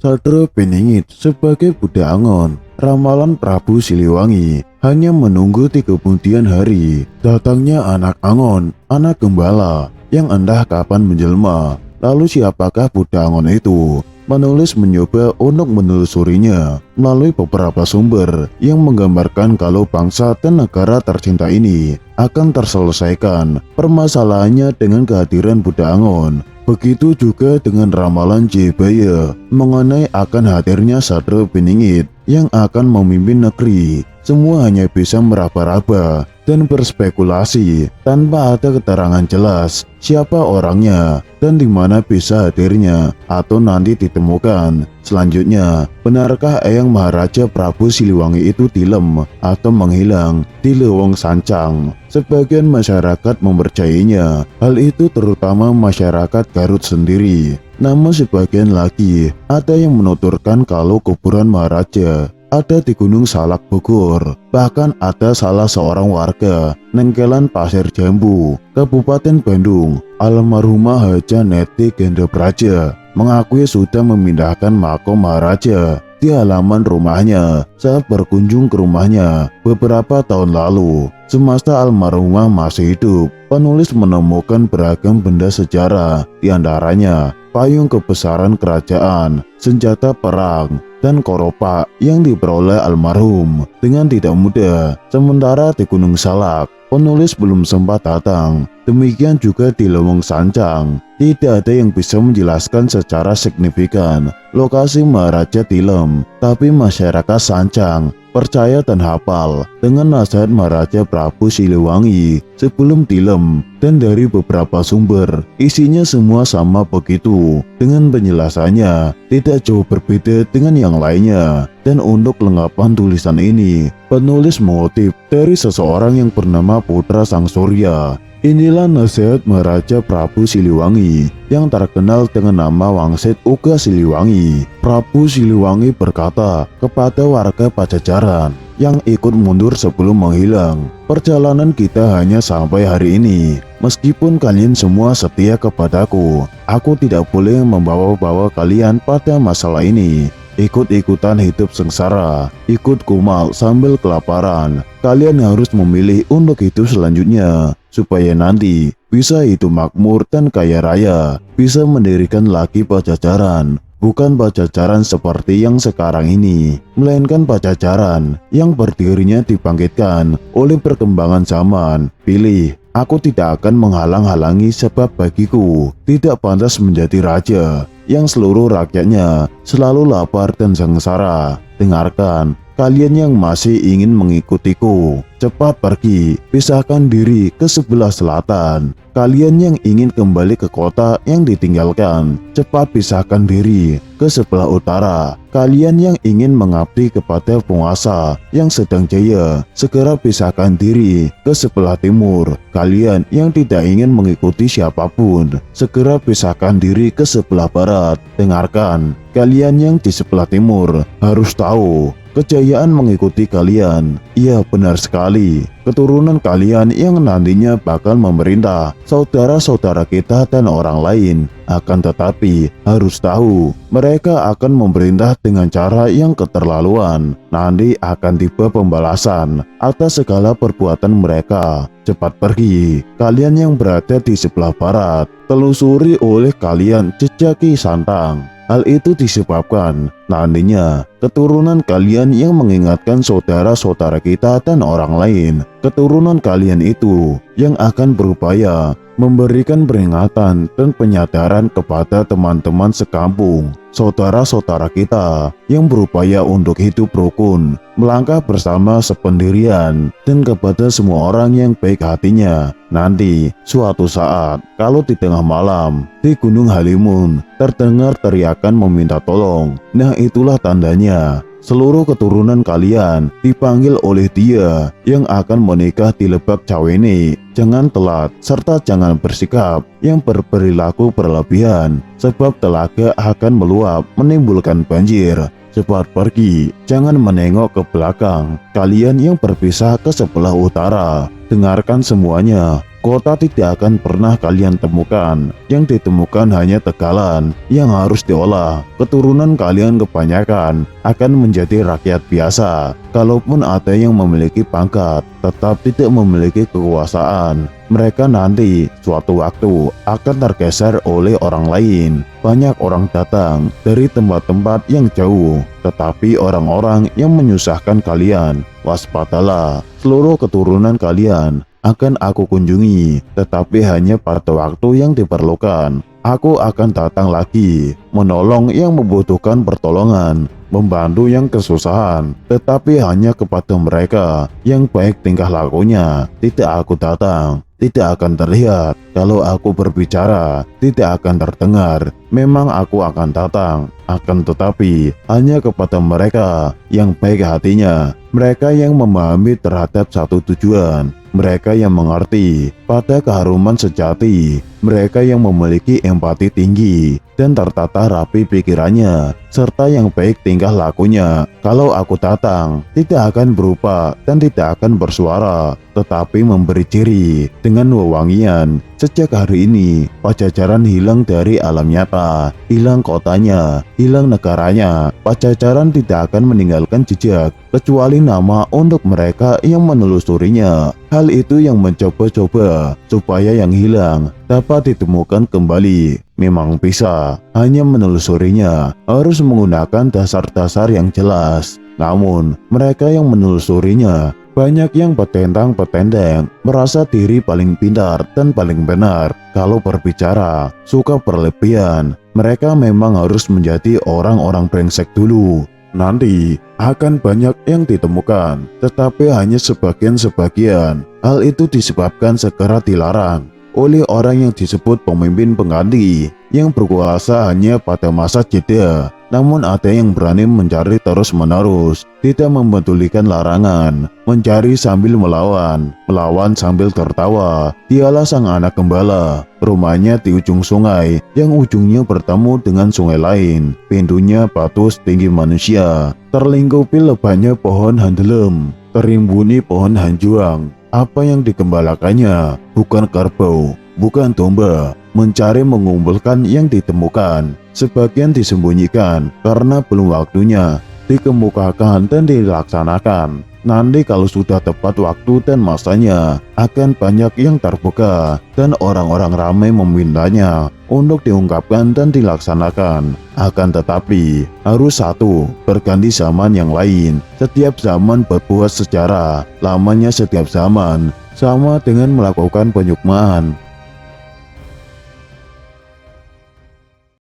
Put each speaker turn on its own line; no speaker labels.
Satria Piningit sebagai Buddha Angon. Ramalan Prabu Siliwangi hanya menunggu di kemudian hari datangnya anak Angon, anak gembala yang entah kapan menjelma. Lalu siapakah Buddha Angon itu? Penulis mencoba untuk menelusurinya melalui beberapa sumber yang menggambarkan kalau bangsa dan negara tercinta ini akan terselesaikan permasalahannya dengan kehadiran Buddha Angon. Begitu juga dengan ramalan Jebaya mengenai akan hadirnya Satria Piningit yang akan memimpin negeri. Semua hanya bisa meraba-raba dan berspekulasi tanpa ada keterangan jelas siapa orangnya dan di mana bisa hadirnya atau nanti ditemukan. Selanjutnya, benarkah Eyang Maharaja Prabu Siliwangi itu tilem atau menghilang di Lewong Sancang? Sebagian masyarakat mempercayainya, hal itu terutama masyarakat Garut sendiri. Namun sebagian lagi ada yang menuturkan kalau kuburan Maharaja ada di Gunung Salak Bogor. Bahkan ada salah seorang warga Nengkelan Pasir Jambu, Kabupaten Bandung, almarhumah Haja Neti Gendobraja, mengakui sudah memindahkan makam Maharaja di halaman rumahnya saat berkunjung ke rumahnya beberapa tahun lalu. Semasa almarhumah masih hidup, penulis menemukan beragam benda sejarah, diantaranya payung kebesaran kerajaan, senjata perang, dan koropak yang diperoleh almarhum dengan tidak mudah. Sementara di Gunung Salak, penulis belum sempat datang. Demikian juga di Lewong Sancang, tidak ada yang bisa menjelaskan secara signifikan lokasi Maharaja tilem, tapi masyarakat Sancang percaya dan hafal dengan nasihat Maharaja Prabu Siliwangi sebelum tilem, dan dari beberapa sumber isinya semua sama begitu. Dengan penjelasannya tidak jauh berbeda dengan yang lainnya. Dan untuk kelengkapan tulisan ini, penulis mengutip dari seseorang yang bernama Putra Sang Surya. Inilah nasihat Maharaja Prabu Siliwangi yang terkenal dengan nama Wangsit Uga Siliwangi. Prabu Siliwangi berkata kepada warga Pajajaran yang ikut mundur sebelum menghilang, perjalanan kita hanya sampai hari ini. Meskipun kalian semua setia kepadaku, aku tidak boleh membawa-bawa kalian pada masalah ini. Ikut-ikutan hidup sengsara, ikut kumal sambil kelaparan. Kalian harus memilih untuk hidup selanjutnya, supaya nanti bisa hidup makmur dan kaya raya, bisa mendirikan lagi Pajajaran. Bukan Pajajaran seperti yang sekarang ini, melainkan Pajajaran yang berdirinya dibangkitkan oleh perkembangan zaman. Pilih. Aku tidak akan menghalang-halangi sebab bagiku tidak pantas menjadi raja yang seluruh rakyatnya selalu lapar dan sengsara. Dengarkan, kalian yang masih ingin mengikutiku, cepat pergi, pisahkan diri ke sebelah selatan. Kalian yang ingin kembali ke kota yang ditinggalkan, cepat pisahkan diri ke sebelah utara. Kalian yang ingin mengabdi kepada penguasa yang sedang jaya, segera pisahkan diri ke sebelah timur. Kalian yang tidak ingin mengikuti siapapun, segera pisahkan diri ke sebelah barat. Dengarkan, kalian yang di sebelah timur harus tahu, kejayaan mengikuti kalian. Iya, benar sekali. Keturunan kalian yang nantinya bakal memerintah saudara-saudara kita dan orang lain. Akan tetapi harus tahu, mereka akan memerintah dengan cara yang keterlaluan. Nanti akan tiba pembalasan atas segala perbuatan mereka. Cepat pergi, kalian yang berada di sebelah barat. Telusuri oleh kalian jejak Ki Santang. Hal itu disebabkan nantinya keturunan kalian yang mengingatkan saudara-saudara kita dan orang lain. Keturunan kalian itu yang akan berupaya memberikan peringatan dan penyadaran kepada teman-teman sekampung, saudara-saudara kita yang berupaya untuk hidup rukun, melangkah bersama sependirian, dan kepada semua orang yang baik hatinya. Nanti suatu saat, kalau di tengah malam di Gunung Halimun terdengar teriakan meminta tolong, nah itulah tandanya seluruh keturunan kalian dipanggil oleh Dia yang akan menikah di Lebak Cawene jangan telat, serta jangan bersikap yang berperilaku berlebihan, sebab telaga akan meluap menimbulkan banjir. Cepat pergi, jangan menengok ke belakang. Kalian yang berpisah ke sebelah utara, dengarkan semuanya. Kota tidak akan pernah kalian temukan. Yang ditemukan hanya tegalan yang harus diolah. Keturunan kalian kebanyakan akan menjadi rakyat biasa. Kalaupun ada yang memiliki pangkat, tetap tidak memiliki kekuasaan. Mereka nanti suatu waktu akan tergeser oleh orang lain. Banyak orang datang dari tempat-tempat yang jauh, tetapi orang-orang yang menyusahkan kalian, waspadalah. Seluruh keturunan kalian akan aku kunjungi, tetapi hanya pada waktu yang diperlukan. Aku akan datang lagi, menolong yang membutuhkan pertolongan, membantu yang kesusahan, tetapi hanya kepada mereka yang baik tingkah lakunya. Tidak aku datang, tidak akan terlihat. Kalau aku berbicara, tidak akan terdengar. Memang aku akan datang, akan tetapi hanya kepada mereka yang baik hatinya, mereka yang memahami terhadap satu tujuan, mereka yang mengerti pada keharuman sejati, mereka yang memiliki empati tinggi dan tertata rapi pikirannya, serta yang baik tingkah lakunya. Kalau aku datang, tidak akan berupa dan tidak akan bersuara, tetapi memberi ciri dengan wewangian. Sejak hari ini, Pajajaran hilang dari alam nyata, hilang kotanya, hilang negaranya. Pajajaran tidak akan meninggalkan jejak, kecuali nama untuk mereka yang menelusurinya. Hal itu yang mencoba-coba supaya yang hilang dapat ditemukan kembali. Memang bisa, hanya menelusurinya harus menggunakan dasar-dasar yang jelas. Namun, mereka yang menelusurinya banyak yang petentang-petendeng, merasa diri paling pintar dan paling benar. Kalau berbicara, suka berlebihan. Mereka memang harus menjadi orang-orang brengsek dulu. Nanti akan banyak yang ditemukan, tetapi hanya sebagian-sebagian. Hal itu disebabkan segera dilarang oleh orang yang disebut pemimpin pengganti yang berkuasa hanya pada masa jeda. Namun ada yang berani mencari terus-menerus, tidak mempedulikan larangan, mencari sambil melawan, melawan sambil tertawa. Dialah sang anak gembala. Rumahnya di ujung sungai yang ujungnya bertemu dengan sungai lain. Pintunya batu setinggi manusia, terlingkupi lebatnya pohon handelem, terimbuni pohon hanjuang. Apa yang digembalakannya bukan kerbau, bukan domba. Mencari mengumpulkan yang ditemukan, sebagian disembunyikan karena belum waktunya dikemukakan dan dilaksanakan. Nanti kalau sudah tepat waktu dan masanya, akan banyak yang terbuka dan orang-orang ramai memintanya untuk diungkapkan dan dilaksanakan. Akan tetapi, harus satu, berganti zaman yang lain. Setiap zaman berbuat sejarah, lamanya setiap zaman sama dengan melakukan penyukmaan.